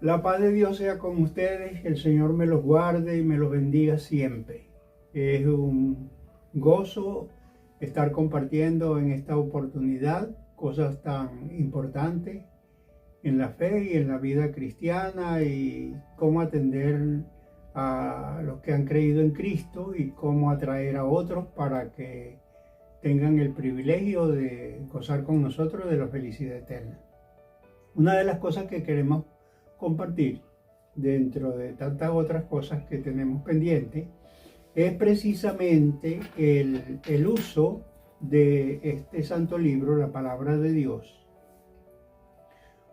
La paz de Dios sea con ustedes, que el Señor me los guarde y me los bendiga siempre. Es un gozo estar compartiendo en esta oportunidad cosas tan importantes en la fe y en la vida cristiana y cómo atender a los que han creído en Cristo y cómo atraer a otros para que tengan el privilegio de gozar con nosotros de la felicidad eterna. Una de las cosas que queremos compartir, dentro de tantas otras cosas que tenemos pendientes, es precisamente el uso de este santo libro, la palabra de Dios.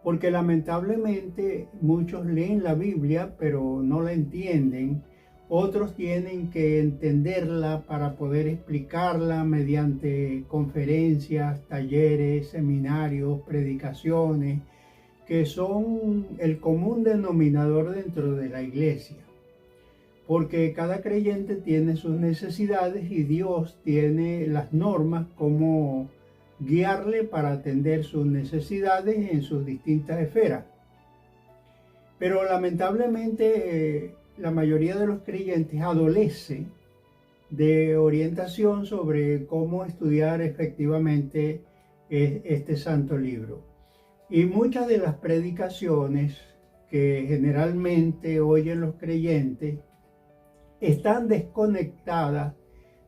Porque lamentablemente muchos leen la Biblia pero no la entienden. Otros tienen que entenderla para poder explicarla mediante conferencias, talleres, seminarios, predicaciones, que son el común denominador dentro de la iglesia. Porque cada creyente tiene sus necesidades y Dios tiene las normas como guiarle para atender sus necesidades en sus distintas esferas. Pero lamentablemente la mayoría de los creyentes adolece de orientación sobre cómo estudiar efectivamente este santo libro. Y muchas de las predicaciones que generalmente oyen los creyentes están desconectadas,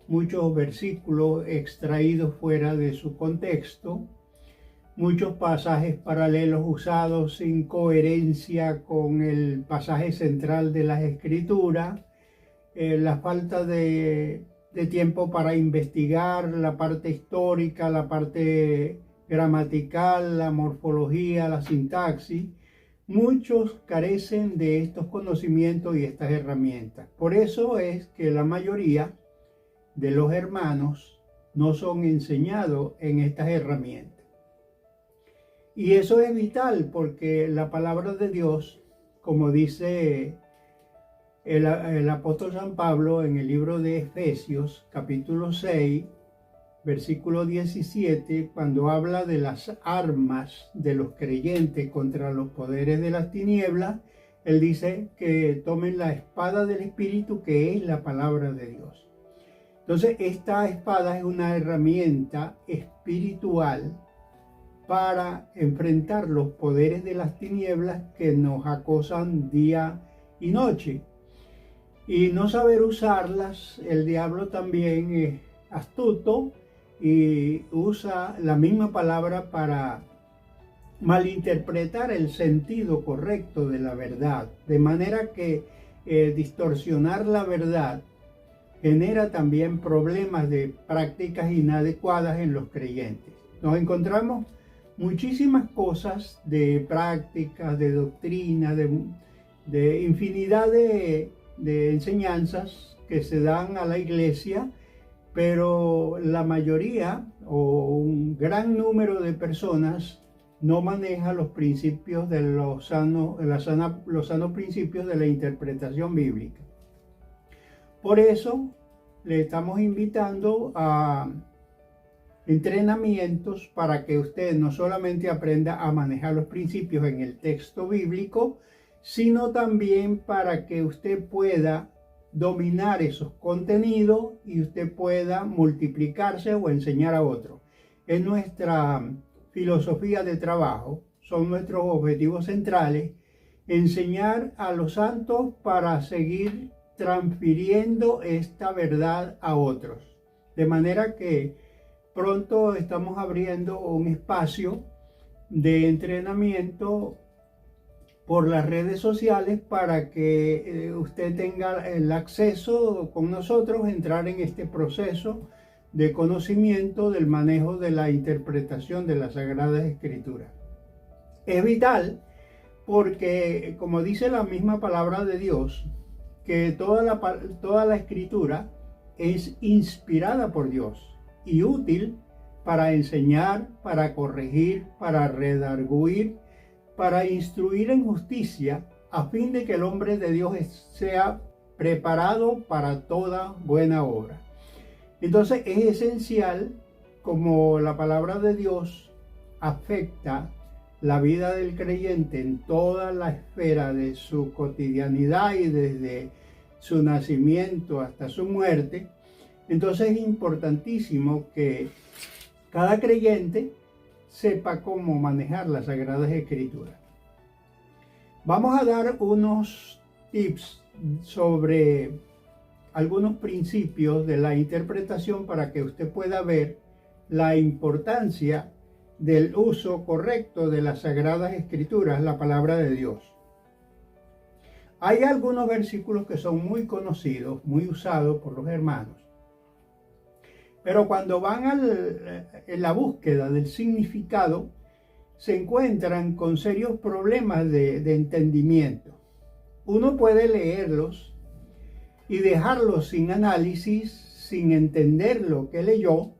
muchos versículos extraídos fuera de su contexto, muchos pasajes paralelos usados sin coherencia con el pasaje central de las Escrituras, la falta de tiempo para investigar la parte histórica, la parte gramatical, la morfología, la sintaxis. Muchos carecen de estos conocimientos y estas herramientas. Por eso es que la mayoría de los hermanos no son enseñados en estas herramientas. Y eso es vital porque la palabra de Dios, como dice el apóstol San Pablo en el libro de Efesios, capítulo 6, versículo 17, cuando habla de las armas de los creyentes contra los poderes de las tinieblas, él dice que tomen la espada del Espíritu, que es la palabra de Dios. Entonces, esta espada es una herramienta espiritual para enfrentar los poderes de las tinieblas que nos acosan día y noche. Y no saber usarlas, el diablo también es astuto y usa la misma palabra para malinterpretar el sentido correcto de la verdad, de manera que distorsionar la verdad genera también problemas de prácticas inadecuadas en los creyentes. Nos encontramos muchísimas cosas de prácticas, de doctrina, de infinidad de enseñanzas que se dan a la iglesia, pero la mayoría o un gran número de personas no maneja los principios de los sanos principios de la interpretación bíblica. Por eso le estamos invitando a entrenamientos para que usted no solamente aprenda a manejar los principios en el texto bíblico, sino también para que usted pueda dominar esos contenidos y usted pueda multiplicarse o enseñar a otros. Es nuestra filosofía de trabajo, son nuestros objetivos centrales, enseñar a los santos para seguir transfiriendo esta verdad a otros. De manera que pronto estamos abriendo un espacio de entrenamiento por las redes sociales para que usted tenga el acceso con nosotros, entrar en este proceso de conocimiento del manejo de la interpretación de las Sagradas Escrituras. Es vital porque, como dice la misma palabra de Dios, que toda la Escritura es inspirada por Dios y útil para enseñar, para corregir, para redarguir, para instruir en justicia, a fin de que el hombre de Dios sea preparado para toda buena obra. Entonces es esencial, como la palabra de Dios afecta la vida del creyente en toda la esfera de su cotidianidad y desde su nacimiento hasta su muerte, entonces es importantísimo que cada creyente sepa cómo manejar las Sagradas Escrituras. Vamos a dar unos tips sobre algunos principios de la interpretación para que usted pueda ver la importancia del uso correcto de las Sagradas Escrituras, la palabra de Dios. Hay algunos versículos que son muy conocidos, muy usados por los hermanos, pero cuando van en la búsqueda del significado, se encuentran con serios problemas de entendimiento. Uno puede leerlos y dejarlos sin análisis, sin entender lo que leyó,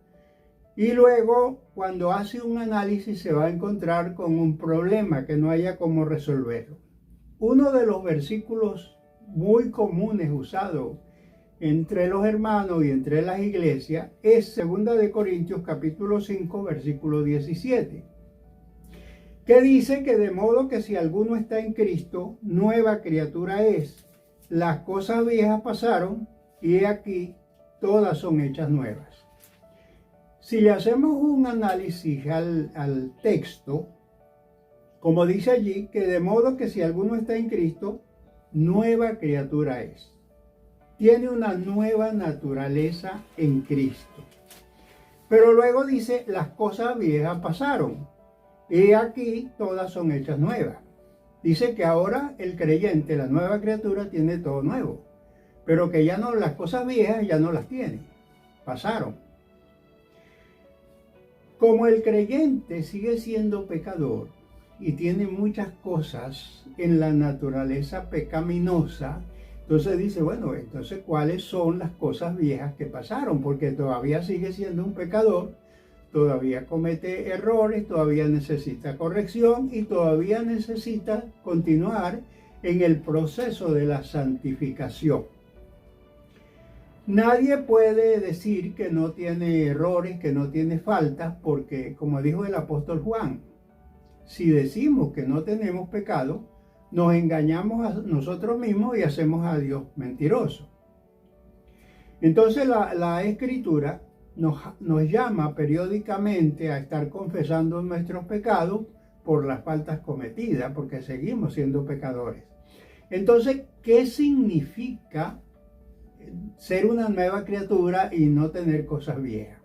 y luego cuando hace un análisis se va a encontrar con un problema que no haya cómo resolverlo. Uno de los versículos muy comunes usados entre los hermanos y entre las iglesias es 2 de Corintios capítulo 5 versículo 17, que dice que de modo que si alguno está en Cristo, nueva criatura es. Las cosas viejas pasaron y he aquí todas son hechas nuevas. Si le hacemos un análisis al texto, como dice allí, que de modo que si alguno está en Cristo, nueva criatura es. Tiene una nueva naturaleza en Cristo. Pero luego dice, las cosas viejas pasaron. Y aquí todas son hechas nuevas. Dice que ahora el creyente, la nueva criatura, tiene todo nuevo. Pero que ya no, las cosas viejas ya no las tiene. Pasaron. Como el creyente sigue siendo pecador y tiene muchas cosas en la naturaleza pecaminosa, entonces dice, bueno, entonces ¿cuáles son las cosas viejas que pasaron? Porque todavía sigue siendo un pecador, todavía comete errores, todavía necesita corrección y todavía necesita continuar en el proceso de la santificación. Nadie puede decir que no tiene errores, que no tiene faltas, porque como dijo el apóstol Juan, si decimos que no tenemos pecado, nos engañamos a nosotros mismos y hacemos a Dios mentiroso. Entonces la Escritura nos llama periódicamente a estar confesando nuestros pecados por las faltas cometidas, porque seguimos siendo pecadores. Entonces, ¿qué significa ser una nueva criatura y no tener cosas viejas?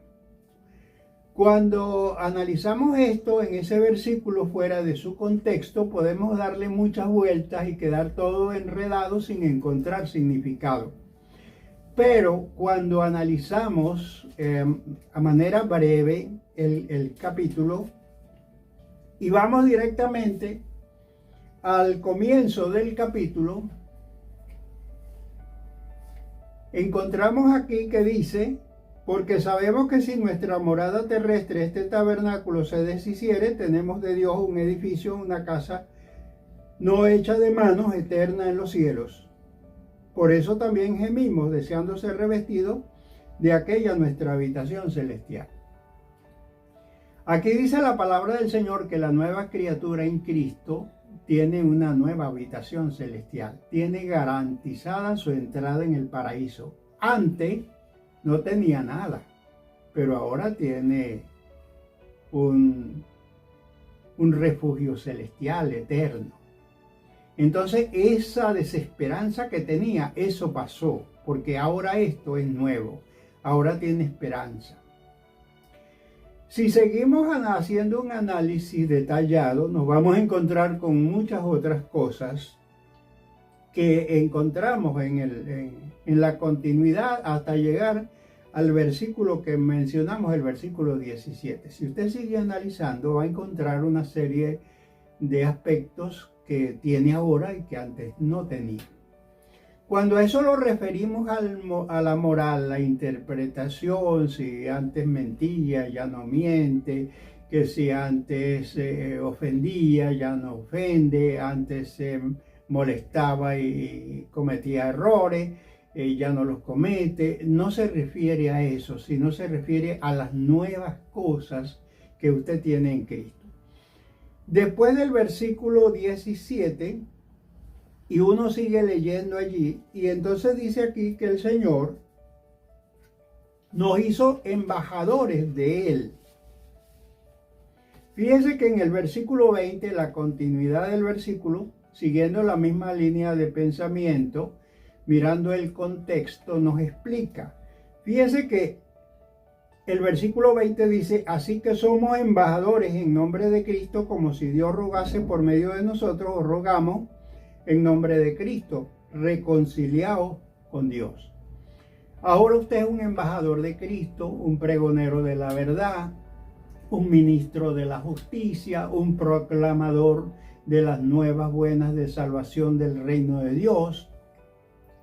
Cuando analizamos esto en ese versículo fuera de su contexto, podemos darle muchas vueltas y quedar todo enredado sin encontrar significado. Pero cuando analizamos a manera breve el capítulo y vamos directamente al comienzo del capítulo, encontramos aquí que dice, porque sabemos que si nuestra morada terrestre, este tabernáculo, se deshiciere, tenemos de Dios un edificio, una casa no hecha de manos, eterna en los cielos. Por eso también gemimos, deseando ser revestidos de aquella nuestra habitación celestial. Aquí dice la palabra del Señor que la nueva criatura en Cristo tiene una nueva habitación celestial, tiene garantizada su entrada en el paraíso. Antes no tenía nada, pero ahora tiene un refugio celestial, eterno. Entonces esa desesperanza que tenía, eso pasó, porque ahora esto es nuevo, ahora tiene esperanza. Si seguimos haciendo un análisis detallado, nos vamos a encontrar con muchas otras cosas que encontramos en la continuidad hasta llegar al versículo que mencionamos, el versículo 17. Si usted sigue analizando, va a encontrar una serie de aspectos que tiene ahora y que antes no tenía. Cuando a eso lo referimos a la moral, la interpretación, si antes mentía, ya no miente, que si antes ofendía, ya no ofende, antes molestaba y cometía errores, ya no los comete. No se refiere a eso, sino se refiere a las nuevas cosas que usted tiene en Cristo. Después del versículo 17, y uno sigue leyendo allí, y entonces dice aquí que el Señor nos hizo embajadores de Él. Fíjense que en el versículo 20, la continuidad del versículo, siguiendo la misma línea de pensamiento, mirando el contexto, nos explica. Fíjense que el versículo 20 dice, así que somos embajadores en nombre de Cristo, como si Dios rogase por medio de nosotros, o rogamos en nombre de Cristo, reconciliados con Dios. Ahora usted es un embajador de Cristo, un pregonero de la verdad, un ministro de la justicia, un proclamador de las nuevas buenas de salvación del reino de Dios.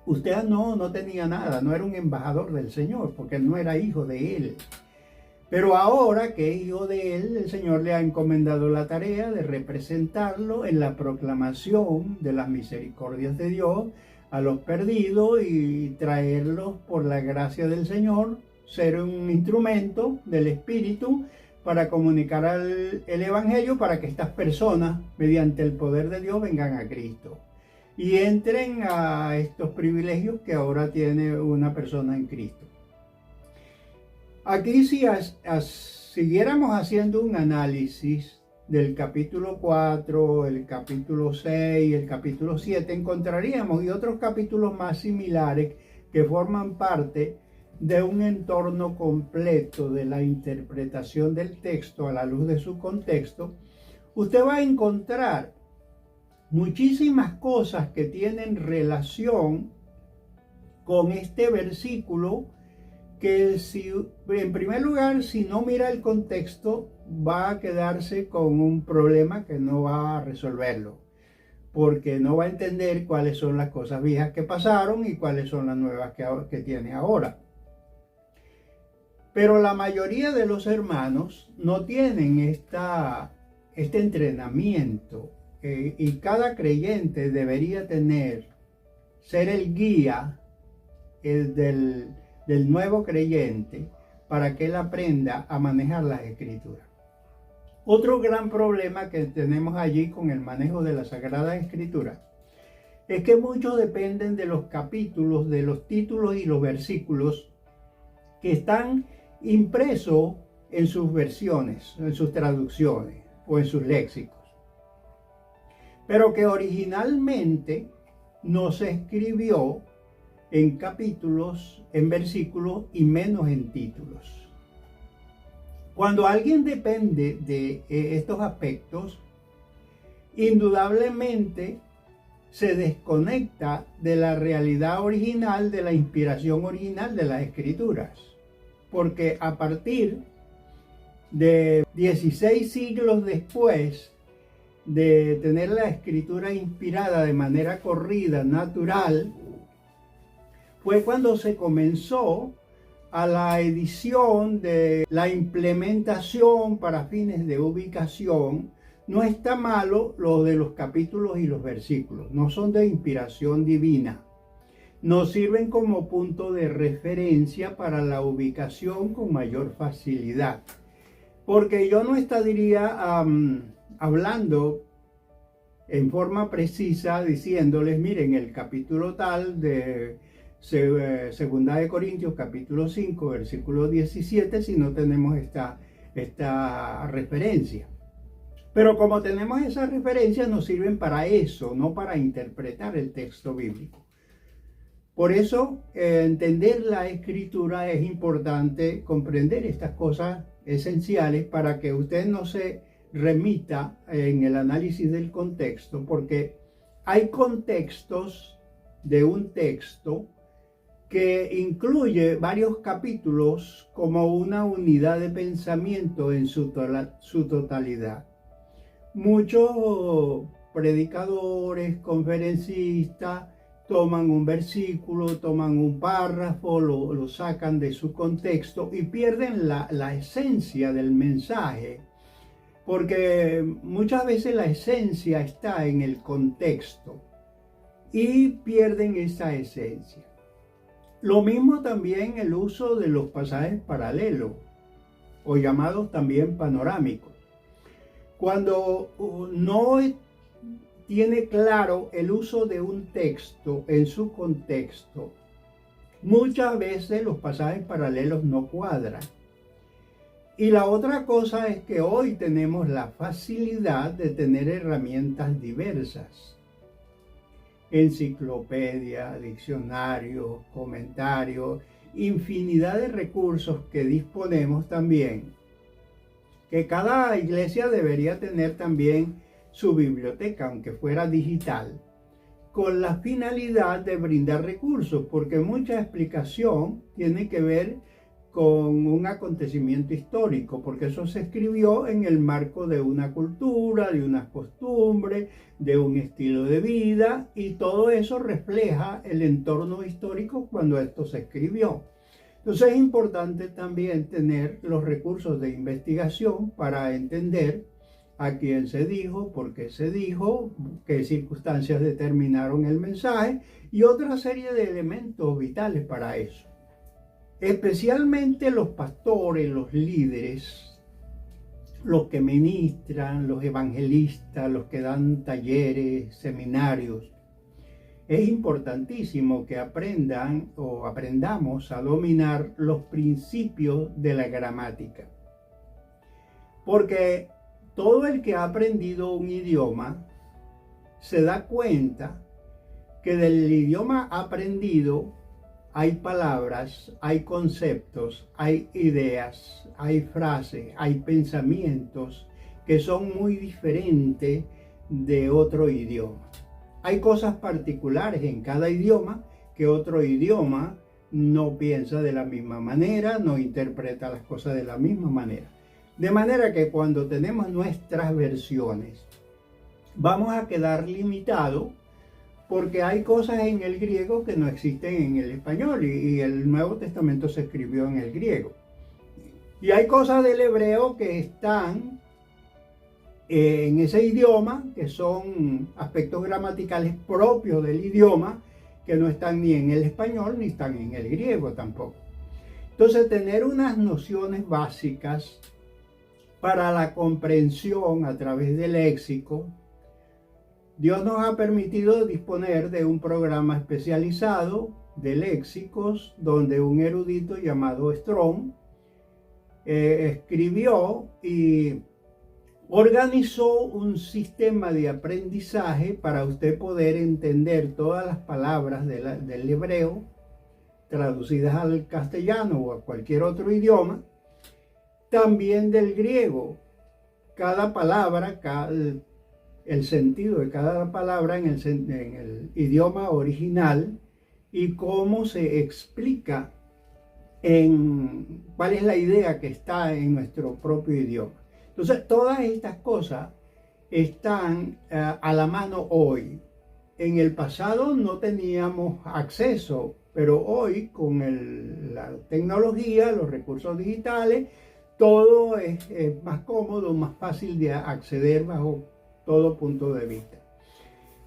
Usted no tenía nada, no era un embajador del Señor, porque él no era hijo de Él. Pero ahora que es hijo de Él, el Señor le ha encomendado la tarea de representarlo en la proclamación de las misericordias de Dios a los perdidos y traerlos por la gracia del Señor, ser un instrumento del Espíritu para comunicar el Evangelio, para que estas personas, mediante el poder de Dios, vengan a Cristo y entren a estos privilegios que ahora tiene una persona en Cristo. Aquí si siguiéramos haciendo un análisis del capítulo 4, el capítulo 6, el capítulo 7, encontraríamos y otros capítulos más similares que forman parte de un entorno completo de la interpretación del texto a la luz de su contexto. Usted va a encontrar muchísimas cosas que tienen relación con este versículo, que si, en primer lugar, si no mira el contexto, va a quedarse con un problema que no va a resolverlo, porque no va a entender cuáles son las cosas viejas que pasaron y cuáles son las nuevas que tiene ahora. Pero la mayoría de los hermanos no tienen este entrenamiento, y cada creyente debería ser el guía del nuevo creyente para que él aprenda a manejar las Escrituras. Otro gran problema que tenemos allí con el manejo de la Sagrada Escritura es que muchos dependen de los capítulos, de los títulos y los versículos que están impresos en sus versiones, en sus traducciones o en sus léxicos, pero que originalmente no se escribió en capítulos, en versículos y menos en títulos. Cuando alguien depende de estos aspectos, indudablemente se desconecta de la realidad original, de la inspiración original de las Escrituras. Porque a partir de 16 siglos después de tener la Escritura inspirada de manera corrida, natural, fue cuando se comenzó a la edición de la implementación para fines de ubicación. No está malo lo de los capítulos y los versículos, no son de inspiración divina. Nos sirven como punto de referencia para la ubicación con mayor facilidad. Porque yo no estaría hablando en forma precisa diciéndoles, miren, el capítulo tal de Segunda de Corintios, capítulo 5, versículo 17, si no tenemos esta referencia. Pero como tenemos esa referencia, nos sirven para eso, no para interpretar el texto bíblico. Por eso, entender la Escritura es importante, comprender estas cosas esenciales para que usted no se remita en el análisis del contexto, porque hay contextos de un texto que incluye varios capítulos como una unidad de pensamiento en su totalidad. Muchos predicadores, conferencistas, toman un versículo, toman un párrafo, lo sacan de su contexto y pierden la esencia del mensaje, porque muchas veces la esencia está en el contexto y pierden esa esencia. Lo mismo también el uso de los pasajes paralelos o llamados también panorámicos. Cuando no tiene claro el uso de un texto en su contexto, muchas veces los pasajes paralelos no cuadran. Y la otra cosa es que hoy tenemos la facilidad de tener herramientas diversas. Enciclopedia, diccionarios, comentarios, infinidad de recursos que disponemos también. Que cada iglesia debería tener también su biblioteca, aunque fuera digital, con la finalidad de brindar recursos, porque mucha explicación tiene que ver con un acontecimiento histórico, porque eso se escribió en el marco de una cultura, de unas costumbres, de un estilo de vida, y todo eso refleja el entorno histórico cuando esto se escribió. Entonces es importante también tener los recursos de investigación para entender a quién se dijo, por qué se dijo, qué circunstancias determinaron el mensaje y otra serie de elementos vitales para eso. Especialmente los pastores, los líderes, los que ministran, los evangelistas, los que dan talleres, seminarios. Es importantísimo que aprendan o aprendamos a dominar los principios de la gramática. Porque todo el que ha aprendido un idioma se da cuenta que del idioma aprendido hay palabras, hay conceptos, hay ideas, hay frases, hay pensamientos que son muy diferentes de otro idioma. Hay cosas particulares en cada idioma que otro idioma no piensa de la misma manera, no interpreta las cosas de la misma manera. De manera que cuando tenemos nuestras versiones, vamos a quedar limitados porque hay cosas en el griego que no existen en el español y el Nuevo Testamento se escribió en el griego. Y hay cosas del hebreo que están en ese idioma, que son aspectos gramaticales propios del idioma, que no están ni en el español ni están en el griego tampoco. Entonces, tener unas nociones básicas para la comprensión a través del léxico. Dios nos ha permitido disponer de un programa especializado de léxicos donde un erudito llamado Strong escribió y organizó un sistema de aprendizaje para usted poder entender todas las palabras del hebreo traducidas al castellano o a cualquier otro idioma, también del griego. Cada palabra, el sentido de cada palabra en el idioma original y cómo se explica cuál es la idea que está en nuestro propio idioma. Entonces, todas estas cosas están a la mano hoy. En el pasado no teníamos acceso, pero hoy con la tecnología, los recursos digitales, todo es más cómodo, más fácil de acceder bajo todo punto de vista.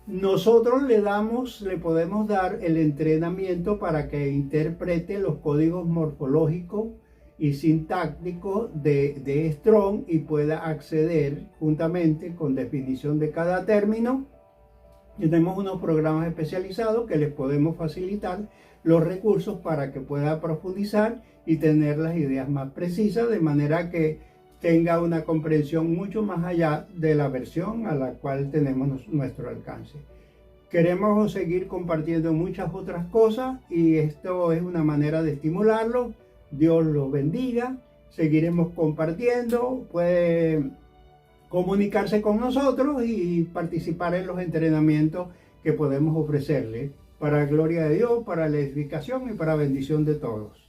Nosotros le podemos dar el entrenamiento para que interprete los códigos morfológicos y sintácticos de Strong y pueda acceder juntamente con definición de cada término. Y tenemos unos programas especializados que les podemos facilitar los recursos para que pueda profundizar y tener las ideas más precisas, de manera que tenga una comprensión mucho más allá de la versión a la cual tenemos nuestro alcance. Queremos seguir compartiendo muchas otras cosas y esto es una manera de estimularlo. Dios los bendiga. Seguiremos compartiendo. Puede comunicarse con nosotros y participar en los entrenamientos que podemos ofrecerle para la gloria de Dios, para la edificación y para bendición de todos.